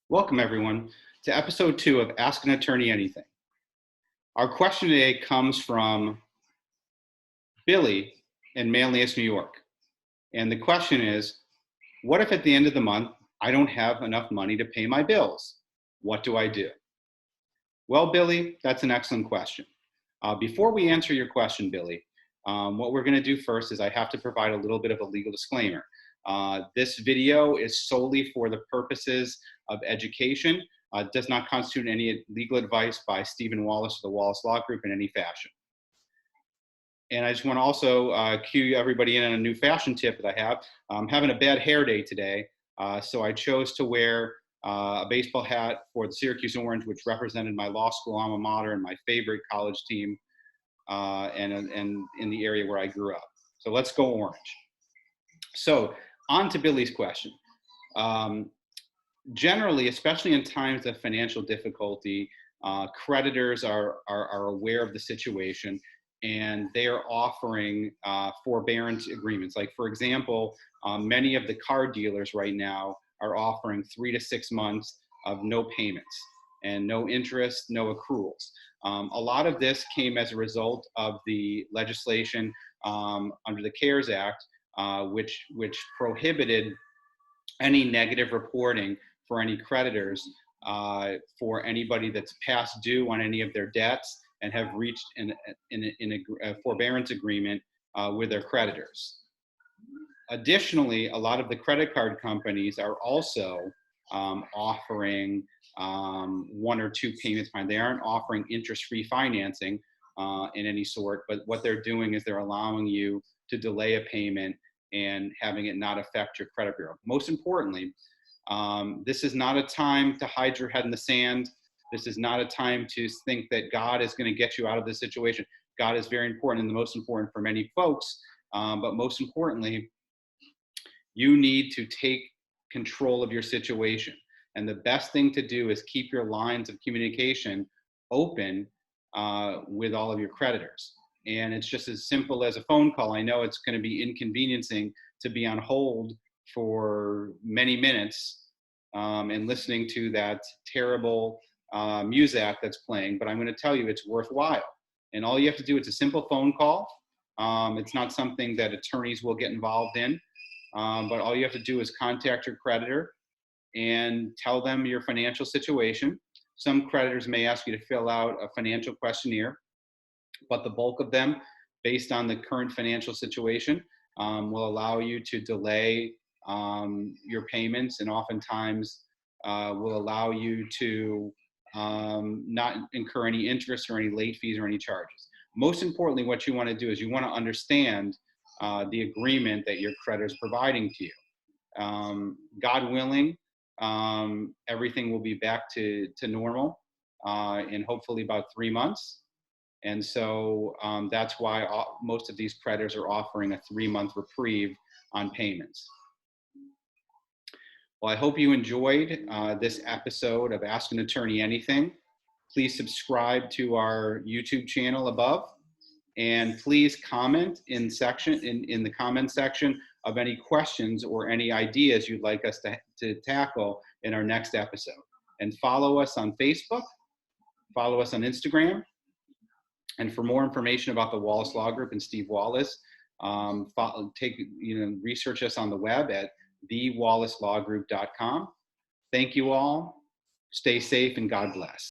Welcome, everyone, to episode 2 of Ask an Attorney Anything. Our question today comes from Billy in Manlius, New York. And the question is, what if at the end of the month, I don't have enough money to pay my bills? What do I do? Well, Billy, that's an excellent question. Before we answer your question, Billy, what we're going to do first is I have to provide a little bit of a legal disclaimer. This video is solely for the purposes of education. Does not constitute any legal advice by Steven Wallace or the Wallace Law Group in any fashion. And I just want to also cue everybody in on a new fashion tip that I have. I'm having a bad hair day today, so I chose to wear a baseball hat for the Syracuse Orange, which represented my law school alma mater and my favorite college team, and in the area where I grew up. So let's go Orange. So on to Billy's question. Generally, especially in times of financial difficulty, creditors are aware of the situation, and they are offering forbearance agreements. Like, for example, many of the car dealers right now are offering 3 to 6 months of no payments and no interest, no accruals. A lot of this came as a result of the legislation under the CARES Act, which prohibited any negative reporting for any creditors for anybody that's past due on any of their debts and have reached in a forbearance agreement with their creditors. Additionally, a lot of the credit card companies are also offering 1 or 2 payments behind. They aren't offering interest-free financing in any sort, but what they're doing is they're allowing you to delay a payment and having it not affect your credit bureau. Most importantly, this is not a time to hide your head in the sand. This is not a time to think that God is going to get you out of this situation. God is very important and the most important for many folks, but most importantly, you need to take control of your situation. And the best thing to do is keep your lines of communication open with all of your creditors. And it's just as simple as a phone call. I know it's going to be inconveniencing to be on hold for many minutes and listening to that terrible music that's playing, but I'm going to tell you it's worthwhile. And all you have to do, it's a simple phone call. It's not something that attorneys will get involved in, but all you have to do is contact your creditor and tell them your financial situation. Some creditors may ask you to fill out a financial questionnaire, but the bulk of them, based on the current financial situation, will allow you to delay your payments, and oftentimes will allow you to not incur any interest or any late fees or any charges. Most importantly, what you want to do is you want to understand the agreement that your creditor is providing to you. God willing, everything will be back to normal in hopefully about 3 months. And so that's why most of these creditors are offering a 3-month reprieve on payments. Well, I hope you enjoyed this episode of Ask an Attorney Anything. Please subscribe to our YouTube channel above, and please comment in the comment section of any questions or any ideas you'd like us to tackle in our next episode. And follow us on Facebook, follow us on Instagram. And for more information about the Wallace Law Group and Steve Wallace, research us on the web at thewallacelawgroup.com. Thank you all. Stay safe and God bless.